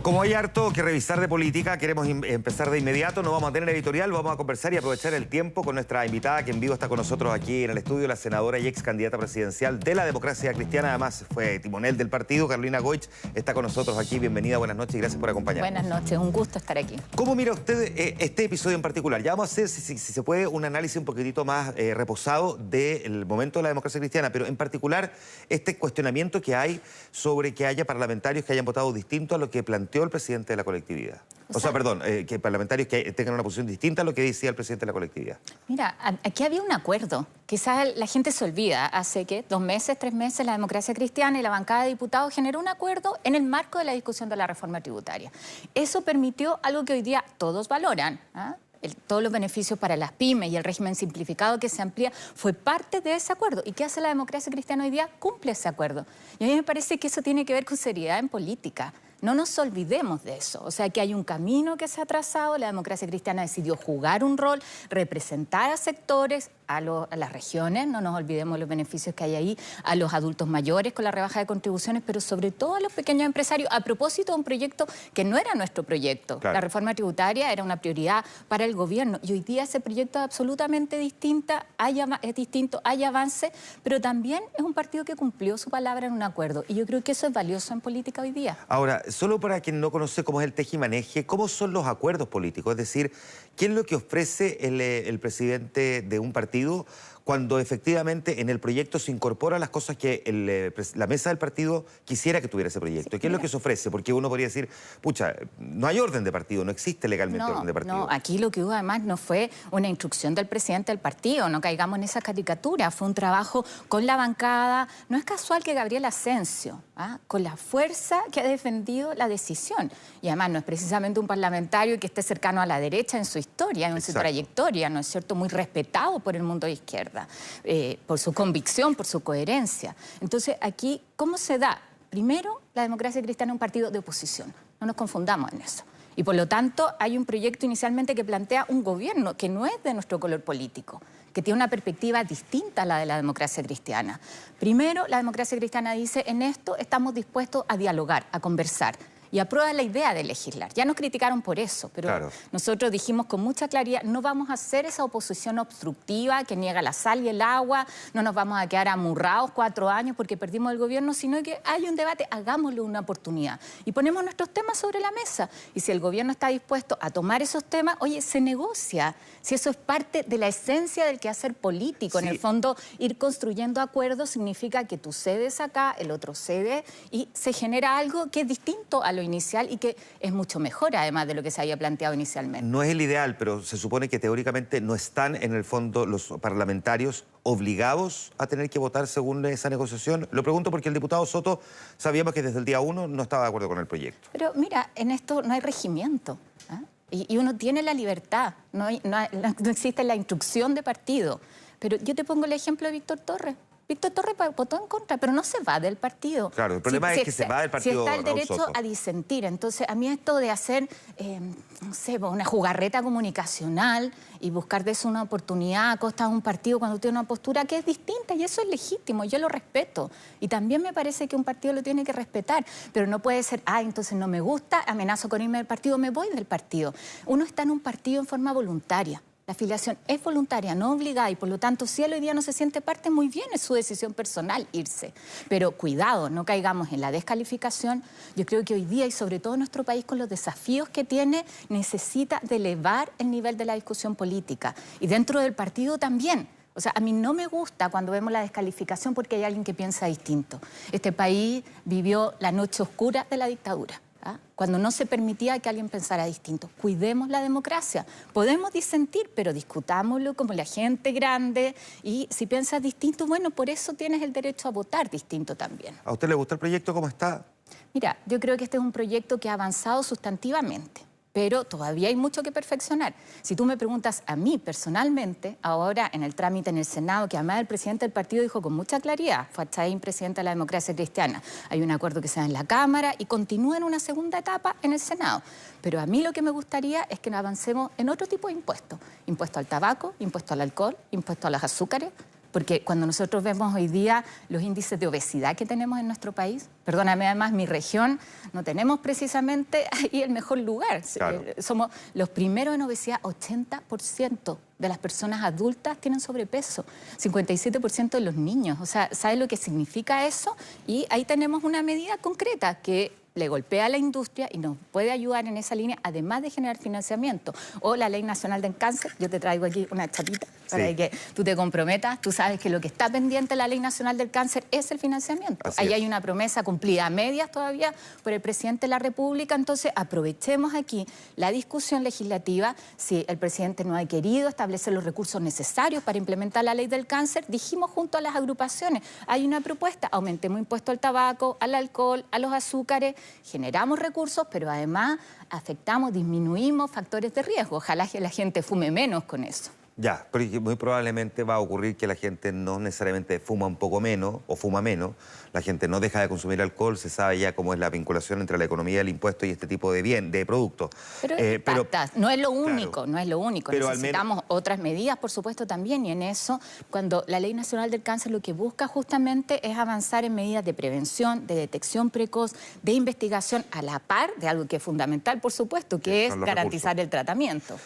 Como hay harto que revisar de política, queremos empezar de inmediato. No vamos a tener editorial, vamos a conversar y aprovechar el tiempo con nuestra invitada que en vivo está con nosotros aquí en el estudio, la senadora y ex candidata presidencial de la Democracia Cristiana. Además, fue timonel del partido. Carolina Goich está con nosotros aquí. Bienvenida, buenas noches y gracias por acompañarnos. Buenas noches, un gusto estar aquí. ¿Cómo mira usted este episodio en particular? Ya vamos a hacer, si se puede, un análisis un poquitito más reposado del momento de la Democracia Cristiana, pero en particular este cuestionamiento que hay sobre que haya parlamentarios que hayan votado distinto a lo que planteó el presidente de la colectividad. Que parlamentarios que tengan una posición distinta a lo que decía el presidente de la colectividad. Mira, aquí había un acuerdo. Quizás la gente se olvida. Hace, ¿qué? 2 meses, 3 meses, la Democracia Cristiana y la bancada de diputados generó un acuerdo en el marco de la discusión de la reforma tributaria. Eso permitió algo que hoy día todos valoran, ¿ah? Todos los beneficios para las pymes y el régimen simplificado que se amplía fue parte de ese acuerdo. ¿Y qué hace la Democracia Cristiana hoy día? Cumple ese acuerdo. Y a mí me parece que eso tiene que ver con seriedad en política. No nos olvidemos de eso. O sea, que hay un camino que se ha trazado. La Democracia Cristiana decidió jugar un rol, representar a sectores, a las regiones, no nos olvidemos los beneficios que hay ahí, a los adultos mayores con la rebaja de contribuciones, pero sobre todo a los pequeños empresarios, a propósito de un proyecto que no era nuestro proyecto. Claro. La reforma tributaria era una prioridad para el gobierno y hoy día ese proyecto es absolutamente distinto, hay avance, pero también es un partido que cumplió su palabra en un acuerdo y yo creo que eso es valioso en política hoy día. Ahora, solo para quien no conoce cómo es el tejimaneje, ¿cómo son los acuerdos políticos? Es decir, ¿qué es lo que ofrece el presidente de un partido cuando efectivamente en el proyecto se incorporan las cosas que la mesa del partido quisiera que tuviera ese proyecto? Sí, ¿qué es lo que se ofrece? Porque uno podría decir, pucha, no hay orden de partido, no existe legalmente orden de partido. No, aquí lo que hubo además no fue una instrucción del presidente del partido, no caigamos en esa caricatura, fue un trabajo con la bancada. No es casual que Gabriel Asensio, con la fuerza que ha defendido la decisión, y además no es precisamente un parlamentario que esté cercano a la derecha en su historia, en su trayectoria, ¿no es cierto?, muy respetado por el mundo de izquierda, por su convicción, por su coherencia. Entonces, aquí, ¿cómo se da? Primero, la Democracia Cristiana es un partido de oposición, no nos confundamos en eso. Y por lo tanto, hay un proyecto inicialmente que plantea un gobierno que no es de nuestro color político, que tiene una perspectiva distinta a la de la Democracia Cristiana. Primero, la Democracia Cristiana dice, en esto estamos dispuestos a dialogar, a conversar. Y aprueba la idea de legislar. Ya nos criticaron por eso, pero claro, nosotros dijimos con mucha claridad, no vamos a hacer esa oposición obstructiva que niega la sal y el agua, no nos vamos a quedar amurrados 4 años porque perdimos el gobierno, sino que hay un debate, hagámosle una oportunidad. Y ponemos nuestros temas sobre la mesa. Y si el gobierno está dispuesto a tomar esos temas, oye, se negocia. Si eso es parte de la esencia del quehacer político, sí. En el fondo, ir construyendo acuerdos significa que tú cedes acá, el otro cede, y se genera algo que es distinto a lo inicial y que es mucho mejor además de lo que se había planteado inicialmente. No es el ideal, pero se supone que teóricamente no están en el fondo los parlamentarios obligados a tener que votar según esa negociación. Lo pregunto porque el diputado Soto sabíamos que desde el día 1 no estaba de acuerdo con el proyecto. Pero mira, en esto no hay regimiento, y uno tiene la libertad, no existe la instrucción de partido. Pero yo te pongo el ejemplo de Víctor Torres. Víctor Torres votó en contra, pero no se va del partido. Claro, el problema es que se va del partido. Si está el derecho a disentir. Entonces, a mí esto de hacer, no sé, una jugarreta comunicacional y buscar de eso una oportunidad a costa de un partido cuando tiene una postura que es distinta, y eso es legítimo, yo lo respeto. Y también me parece que un partido lo tiene que respetar, pero no puede ser, entonces no me gusta, amenazo con irme del partido, me voy del partido. Uno está en un partido en forma voluntaria. La afiliación es voluntaria, no obligada, y por lo tanto, si él hoy día no se siente parte, muy bien, es su decisión personal irse. Pero cuidado, no caigamos en la descalificación. Yo creo que hoy día, y sobre todo en nuestro país, con los desafíos que tiene, necesita de elevar el nivel de la discusión política. Y dentro del partido también. O sea, a mí no me gusta cuando vemos la descalificación porque hay alguien que piensa distinto. Este país vivió la noche oscura de la dictadura. Cuando no se permitía que alguien pensara distinto. Cuidemos la democracia. Podemos disentir, pero discutámoslo como la gente grande. Y si piensas distinto, bueno, por eso tienes el derecho a votar distinto también. ¿A usted le gusta el proyecto cómo está? Mira, yo creo que este es un proyecto que ha avanzado sustantivamente, pero todavía hay mucho que perfeccionar. Si tú me preguntas a mí personalmente, ahora en el trámite en el Senado, que además el presidente del partido dijo con mucha claridad, fue Chaín, presidente de la Democracia Cristiana, hay un acuerdo que se da en la Cámara y continúa en una segunda etapa en el Senado. Pero a mí lo que me gustaría es que avancemos en otro tipo de impuestos. Impuesto al tabaco, impuesto al alcohol, impuesto a los azúcares, Porque cuando nosotros vemos hoy día los índices de obesidad que tenemos en nuestro país, perdóname, además mi región, no tenemos precisamente ahí el mejor lugar. Claro. Somos los primeros en obesidad, 80% de las personas adultas tienen sobrepeso, 57% de los niños. O sea, ¿sabe lo que significa eso? Y ahí tenemos una medida concreta que le golpea a la industria y nos puede ayudar en esa línea, además de generar financiamiento. O la Ley Nacional del Cáncer, yo te traigo aquí una chapita para que tú te comprometas. Tú sabes que lo que está pendiente de la Ley Nacional del Cáncer es el financiamiento. Ahí hay una promesa cumplida a medias todavía por el presidente de la República. Entonces, aprovechemos aquí la discusión legislativa. Si el presidente no ha querido establecer los recursos necesarios para implementar la Ley del Cáncer, dijimos junto a las agrupaciones, hay una propuesta, aumentemos impuesto al tabaco, al alcohol, a los azúcares, generamos recursos, pero además afectamos, disminuimos factores de riesgo. Ojalá que la gente fume menos con eso. Ya, pero muy probablemente va a ocurrir que la gente no necesariamente fuma un poco menos o fuma menos. La gente no deja de consumir alcohol, se sabe ya cómo es la vinculación entre la economía del impuesto y este tipo de productos. Pero no es lo único, claro, no es lo único. Pero necesitamos otras medidas, por supuesto, también. Y en eso, cuando la Ley Nacional del Cáncer lo que busca justamente es avanzar en medidas de prevención, de detección precoz, de investigación a la par de algo que es fundamental, por supuesto, que es garantizar el tratamiento.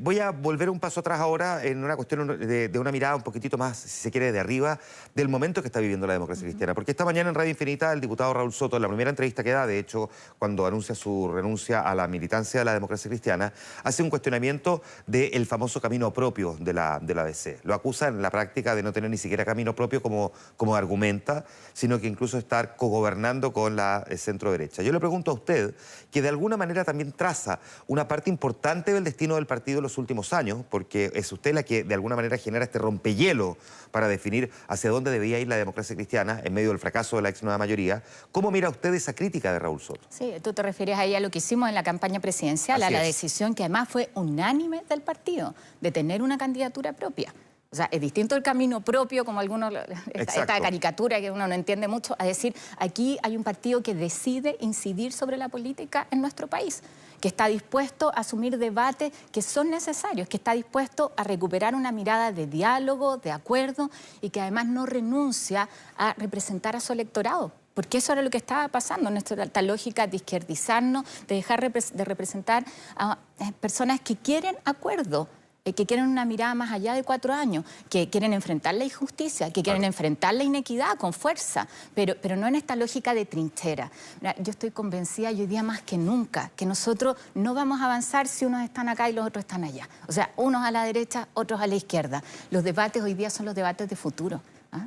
Voy a volver un paso atrás ahora en una cuestión de una mirada un poquitito más, si se quiere, de arriba, del momento que está viviendo la democracia cristiana. Porque esta mañana en Radio Infinita el diputado Raúl Soto, en la primera entrevista que da, de hecho, cuando anuncia su renuncia a la militancia de la democracia cristiana, hace un cuestionamiento del famoso camino propio de la ADC. Lo acusa en la práctica de no tener ni siquiera camino propio como argumenta, sino que incluso estar cogobernando con la centro derecha. Yo le pregunto a usted, que de alguna manera también traza una parte importante del destino del partido en los últimos años, porque es usted la que de alguna manera genera este rompehielo para definir hacia dónde debía ir la democracia cristiana en medio del fracaso de la ex nueva mayoría. ¿Cómo mira usted esa crítica de Raúl Soto? Sí, tú te refieres ahí a lo que hicimos en la campaña presidencial, a la decisión que además fue unánime del partido de tener una candidatura propia. O sea, es distinto el camino propio, como algunos, esta caricatura que uno no entiende mucho, a decir, aquí hay un partido que decide incidir sobre la política en nuestro país, que está dispuesto a asumir debates que son necesarios, que está dispuesto a recuperar una mirada de diálogo, de acuerdo, y que además no renuncia a representar a su electorado. Porque eso era lo que estaba pasando, nuestra lógica de izquierdizarnos, de dejar de representar a personas que quieren acuerdo, que quieren una mirada más allá de 4 años, que quieren enfrentar la injusticia, que quieren enfrentar la inequidad con fuerza, pero no en esta lógica de trinchera. Mira, yo estoy convencida, y hoy día más que nunca, que nosotros no vamos a avanzar si unos están acá y los otros están allá. O sea, unos a la derecha, otros a la izquierda. Los debates hoy día son los debates de futuro.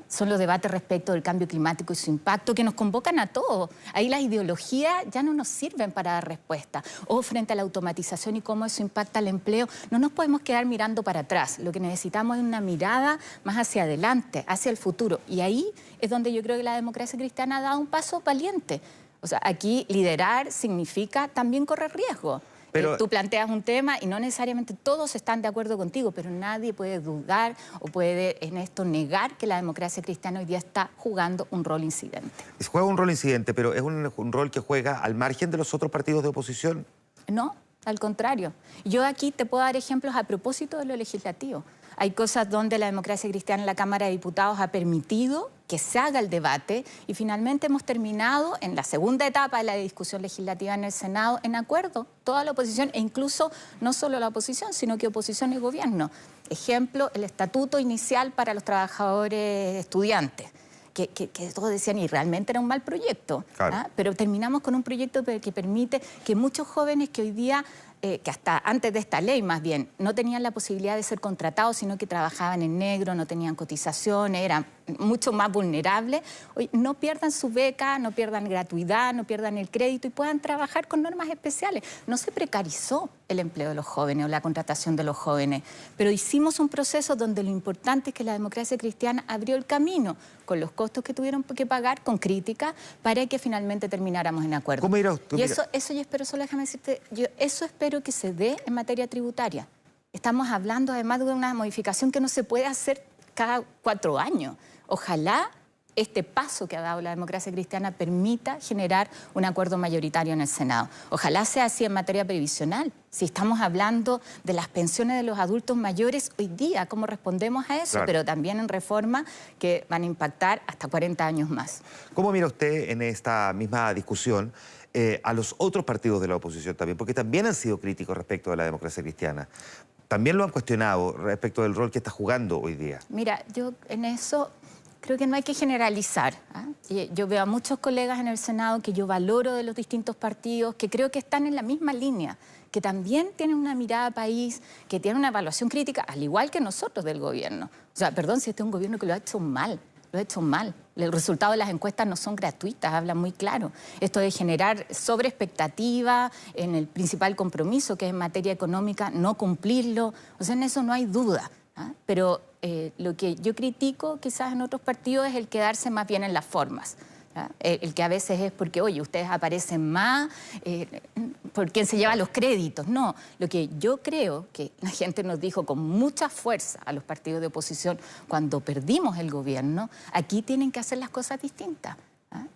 Son los debates respecto del cambio climático y su impacto que nos convocan a todos. Ahí las ideologías ya no nos sirven para dar respuesta. O frente a la automatización y cómo eso impacta el empleo, no nos podemos quedar mirando para atrás. Lo que necesitamos es una mirada más hacia adelante, hacia el futuro. Y ahí es donde yo creo que la democracia cristiana ha dado un paso valiente. O sea, aquí liderar significa también correr riesgo. Pero tú planteas un tema y no necesariamente todos están de acuerdo contigo, pero nadie puede dudar o puede en esto negar que la democracia cristiana hoy día está jugando un rol incidente. Juega un rol incidente, pero ¿es un rol que juega al margen de los otros partidos de oposición? No, al contrario. Yo aquí te puedo dar ejemplos a propósito de lo legislativo. Hay cosas donde la democracia cristiana en la Cámara de Diputados ha permitido que se haga el debate y finalmente hemos terminado en la segunda etapa de la discusión legislativa en el Senado en acuerdo, toda la oposición e incluso no solo la oposición, sino que oposición y gobierno. Ejemplo, el estatuto inicial para los trabajadores estudiantes. Que todos decían, y realmente era un mal proyecto, claro. Pero terminamos con un proyecto que permite que muchos jóvenes que hoy día, que hasta antes de esta ley más bien, no tenían la posibilidad de ser contratados, sino que trabajaban en negro, no tenían cotizaciones, eran mucho más vulnerables, hoy no pierdan su beca, no pierdan gratuidad, no pierdan el crédito y puedan trabajar con normas especiales. No se precarizó el empleo de los jóvenes o la contratación de los jóvenes, pero hicimos un proceso donde lo importante es que la democracia cristiana abrió el camino con los costos que tuvieron que pagar, con crítica, para que finalmente termináramos en acuerdo. ¿Cómo irá usted? Y eso yo espero, solo déjame decirte, yo eso espero que se dé en materia tributaria. Estamos hablando además de una modificación que no se puede hacer cada 4 años. Ojalá este paso que ha dado la democracia cristiana permita generar un acuerdo mayoritario en el Senado. Ojalá sea así en materia previsional. Si estamos hablando de las pensiones de los adultos mayores hoy día, ¿cómo respondemos a eso? Claro. Pero también en reformas que van a impactar hasta 40 años más. ¿Cómo mira usted en esta misma discusión a los otros partidos de la oposición también? Porque también han sido críticos respecto de la democracia cristiana. También lo han cuestionado respecto del rol que está jugando hoy día. Mira, yo en eso creo que no hay que generalizar. Yo veo a muchos colegas en el Senado que yo valoro de los distintos partidos, que creo que están en la misma línea, que también tienen una mirada país, que tienen una evaluación crítica, al igual que nosotros del gobierno. O sea, perdón si este es un gobierno que lo ha hecho mal. Lo ha hecho mal. El resultado de las encuestas no son gratuitas, hablan muy claro. Esto de generar sobreexpectativa en el principal compromiso, que es en materia económica, no cumplirlo. O sea, en eso no hay duda. Pero lo que yo critico quizás en otros partidos es el quedarse más bien en las formas. El que a veces es porque, oye, ustedes aparecen más, por quién se lleva los créditos. No, lo que yo creo que la gente nos dijo con mucha fuerza a los partidos de oposición cuando perdimos el gobierno, aquí tienen que hacer las cosas distintas.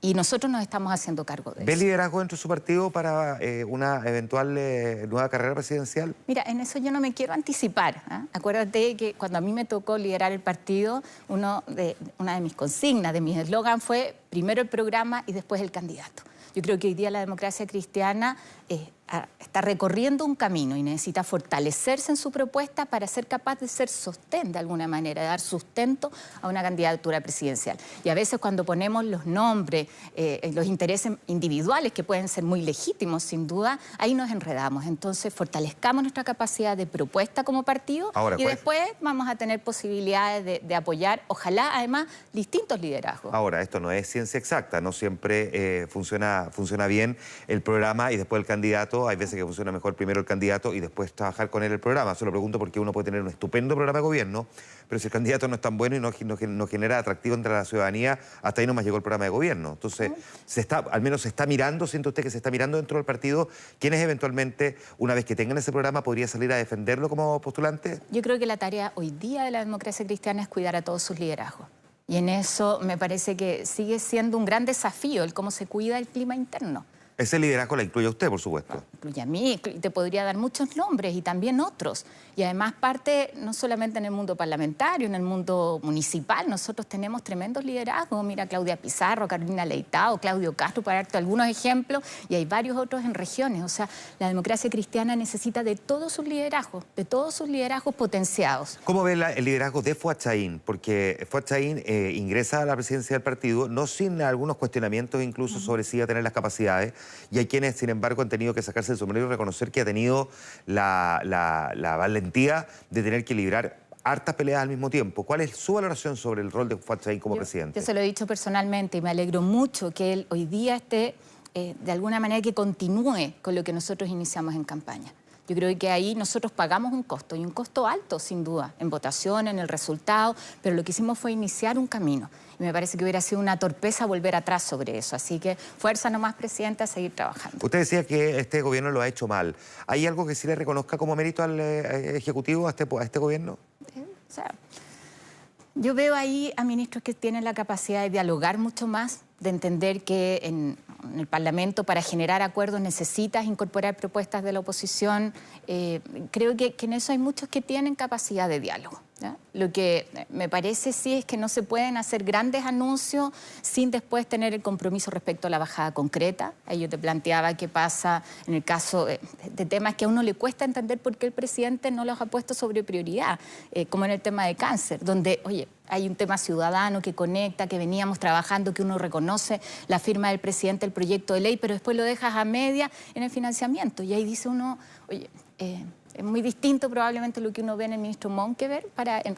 Y nosotros nos estamos haciendo cargo de eso. ¿Ve liderazgo dentro de su partido para una eventual nueva carrera presidencial? Mira, en eso yo no me quiero anticipar. Acuérdate que cuando a mí me tocó liderar el partido, una de mis consignas, de mis eslogan fue primero el programa y después el candidato. Yo creo que hoy día la democracia cristiana está recorriendo un camino y necesita fortalecerse en su propuesta para ser capaz de ser sostén de alguna manera, de dar sustento a una candidatura presidencial. Y a veces cuando ponemos los nombres, los intereses individuales, que pueden ser muy legítimos sin duda, ahí nos enredamos. Entonces fortalezcamos nuestra capacidad de propuesta como partido. Ahora, y después vamos a tener posibilidades de apoyar, ojalá además, distintos liderazgos. Ahora, esto no es ciencia exacta, no siempre funciona bien el programa y después el candidato. Hay veces que funciona mejor primero el candidato y después trabajar con él el programa. Se lo pregunto porque uno puede tener un estupendo programa de gobierno, pero si el candidato no es tan bueno y no genera atractivo entre la ciudadanía, hasta ahí nomás llegó el programa de gobierno. Entonces, al menos se está mirando, ¿siente usted que se está mirando dentro del partido quiénes eventualmente, una vez que tengan ese programa, podría salir a defenderlo como postulante? Yo creo que la tarea hoy día de la democracia cristiana es cuidar a todos sus liderazgos. Y en eso me parece que sigue siendo un gran desafío el cómo se cuida el clima interno. Ese liderazgo la incluye a usted, por supuesto. Incluye a mí, te podría dar muchos nombres y también otros. Y además parte no solamente en el mundo parlamentario, en el mundo municipal, nosotros tenemos tremendos liderazgos. Mira, Claudia Pizarro, Carolina Leitao, Claudio Castro, para darte algunos ejemplos, y hay varios otros en regiones. O sea, la democracia cristiana necesita de todos sus liderazgos potenciados. ¿Cómo ve el liderazgo de Fuad Chahín? Porque Fuad Chahín ingresa a la presidencia del partido, no sin algunos cuestionamientos incluso sobre si va a tener las capacidades. Y hay quienes, sin embargo, han tenido que sacarse el sombrero y reconocer que ha tenido la valentía de tener que librar hartas peleas al mismo tiempo. ¿Cuál es su valoración sobre el rol de Fuad Chahín como presidente? Yo se lo he dicho personalmente y me alegro mucho que él hoy día esté, de alguna manera, que continúe con lo que nosotros iniciamos en campaña. Yo creo que ahí nosotros pagamos un costo, y un costo alto, sin duda, en votación, en el resultado, pero lo que hicimos fue iniciar un camino. Y me parece que hubiera sido una torpeza volver atrás sobre eso. Así que fuerza nomás, presidenta, a seguir trabajando. Usted decía que este gobierno lo ha hecho mal. ¿Hay algo que sí le reconozca como mérito al Ejecutivo, a este gobierno? O sea, yo veo ahí a ministros que tienen la capacidad de dialogar mucho más, de entender que en el Parlamento para generar acuerdos necesitas incorporar propuestas de la oposición. Creo que en eso hay muchos que tienen capacidad de diálogo, ¿ya? Lo que me parece sí es que no se pueden hacer grandes anuncios sin después tener el compromiso respecto a la bajada concreta. Ahí yo te planteaba qué pasa en el caso de temas que a uno le cuesta entender por qué el presidente no los ha puesto sobre prioridad, como en el tema de cáncer, donde, oye, hay un tema ciudadano que conecta, que veníamos trabajando, que uno reconoce la firma del presidente, el proyecto de ley, pero después lo dejas a media en el financiamiento. Y ahí dice uno, oye, es muy distinto probablemente lo que uno ve en el ministro Monkever,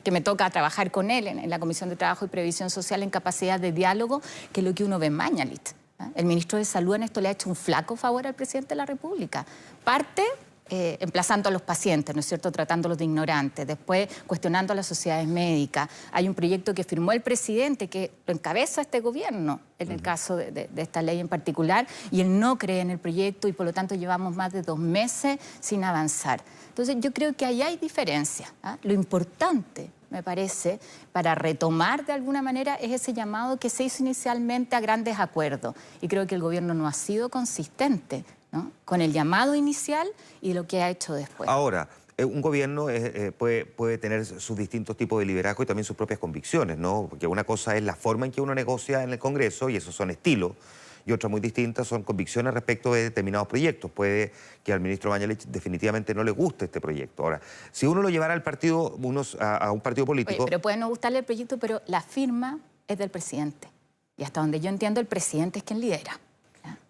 que me toca trabajar con él en la Comisión de Trabajo y Previsión Social en capacidad de diálogo, que lo que uno ve en Mañalit. El ministro de Salud en esto le ha hecho un flaco favor al presidente de la República. Parte emplazando a los pacientes, ¿no es cierto?, tratándolos de ignorantes, después cuestionando a las sociedades médicas. Hay un proyecto que firmó el presidente que lo encabeza este gobierno, en el caso de esta ley en particular, y él no cree en el proyecto y por lo tanto llevamos más de 2 meses sin avanzar. Entonces yo creo que ahí hay diferencia, ¿ah? Lo importante, me parece, para retomar de alguna manera es ese llamado que se hizo inicialmente a grandes acuerdos. Y creo que el gobierno no ha sido consistente, ¿no?, con el llamado inicial y lo que ha hecho después. Ahora, un gobierno puede tener sus distintos tipos de liderazgo y también sus propias convicciones, ¿no? Porque una cosa es la forma en que uno negocia en el Congreso, y esos son estilos, y otra muy distinta son convicciones respecto de determinados proyectos. Puede que al ministro Mañalich definitivamente no le guste este proyecto. Ahora, si uno lo llevara al partido, a un partido político... Oye, pero puede no gustarle el proyecto, pero la firma es del presidente. Y hasta donde yo entiendo, el presidente es quien lidera.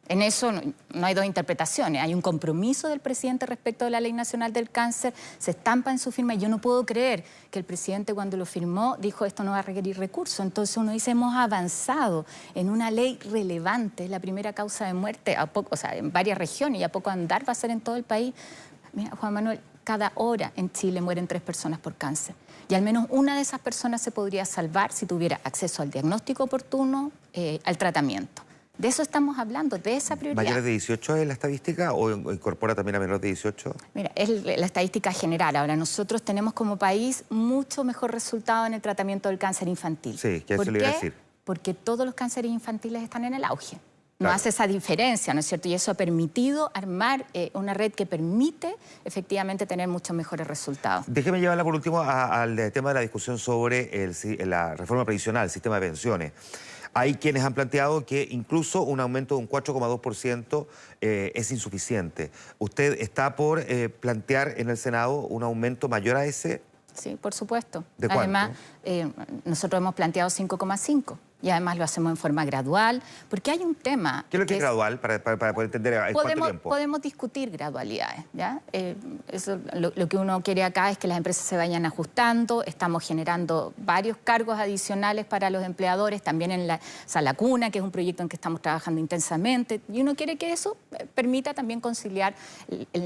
En eso no hay dos interpretaciones. Hay un compromiso del presidente respecto de la Ley Nacional del Cáncer, se estampa en su firma, y yo no puedo creer que el presidente cuando lo firmó dijo esto no va a requerir recursos. Entonces uno dice, hemos avanzado en una ley relevante, la primera causa de muerte, en varias regiones, y a poco andar va a ser en todo el país. Mira, Juan Manuel, cada hora en Chile mueren 3 personas por cáncer. Y al menos una de esas personas se podría salvar si tuviera acceso al diagnóstico oportuno, al tratamiento. De eso estamos hablando, de esa prioridad. ¿Mayores de 18 es la estadística o incorpora también a menores de 18? Mira, es la estadística general. Ahora, nosotros tenemos como país mucho mejor resultado en el tratamiento del cáncer infantil. Sí, que eso le iba a decir. Porque todos los cánceres infantiles están en el auge. No Claro. hace esa diferencia, ¿no es cierto? Y eso ha permitido armar una red que permite efectivamente tener muchos mejores resultados. Déjeme llevarla por último al tema de la discusión sobre la reforma previsional, el sistema de pensiones. Hay quienes han planteado que incluso un aumento de un 4,2% es insuficiente. ¿Usted está por plantear en el Senado un aumento mayor a ese? Sí, por supuesto. ¿De cuánto? Además, nosotros hemos planteado 5,5. Y además lo hacemos en forma gradual, porque hay un tema... ¿Qué es lo que es gradual, para poder entender en cuánto tiempo? Podemos discutir gradualidades, ¿ya? Lo que uno quiere acá es que las empresas se vayan ajustando, estamos generando varios cargos adicionales para los empleadores, también en la Sala Cuna, que es un proyecto en que estamos trabajando intensamente, y uno quiere que eso permita también conciliar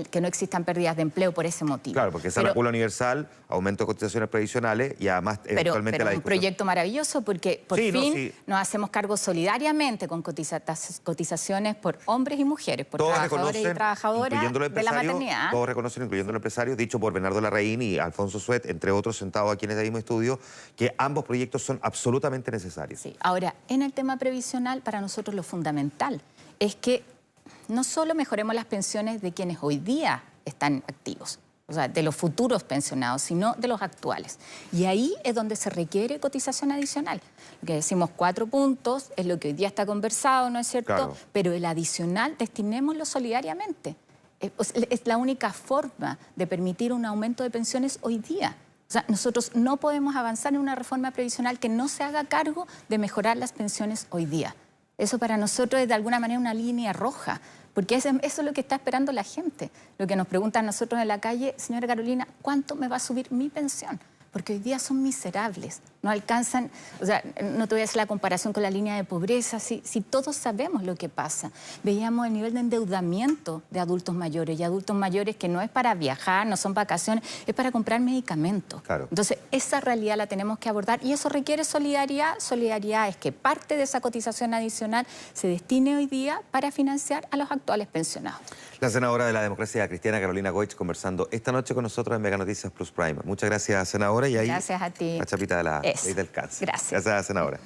que no existan pérdidas de empleo por ese motivo. Claro, porque Sala Cuna universal, aumento de cotizaciones previsionales y además eventualmente pero la es un discusión. proyecto maravilloso porque por fin nos hacemos cargo solidariamente con cotizaciones por hombres y mujeres, por Todos trabajadores y trabajadoras de la maternidad. Todos reconocen, incluyendo los empresarios, dicho por Bernardo Larraín y Alfonso Suet, entre otros sentados aquí en este mismo estudio, que ambos proyectos son absolutamente necesarios. Sí. Ahora, en el tema previsional, para nosotros lo fundamental es que no solo mejoremos las pensiones de quienes hoy día están activos, o sea, de los futuros pensionados, sino de los actuales. Y ahí es donde se requiere cotización adicional. Lo que decimos 4 puntos, es lo que hoy día está conversado, ¿no es cierto? Claro. Pero el adicional, destinémoslo solidariamente. Es la única forma de permitir un aumento de pensiones hoy día. O sea, nosotros no podemos avanzar en una reforma previsional que no se haga cargo de mejorar las pensiones hoy día. Eso para nosotros es de alguna manera una línea roja. Porque eso es lo que está esperando la gente. Lo que nos preguntan nosotros en la calle, señora Carolina, ¿cuánto me va a subir mi pensión? Porque hoy día son miserables, no alcanzan, o sea, no te voy a hacer la comparación con la línea de pobreza, si todos sabemos lo que pasa. Veíamos el nivel de endeudamiento de adultos mayores, y adultos mayores que no es para viajar, no son vacaciones, es para comprar medicamentos. Claro. Entonces, esa realidad la tenemos que abordar y eso requiere solidaridad. Solidaridad es que parte de esa cotización adicional se destine hoy día para financiar a los actuales pensionados. La senadora de la Democracia Cristiana, Carolina Goich, conversando esta noche con nosotros en Mega Noticias Plus Prime. Muchas gracias, senadora. Y ahí, Gracias a ti. la chapita de la ley del cáncer. Gracias. Gracias, senadora.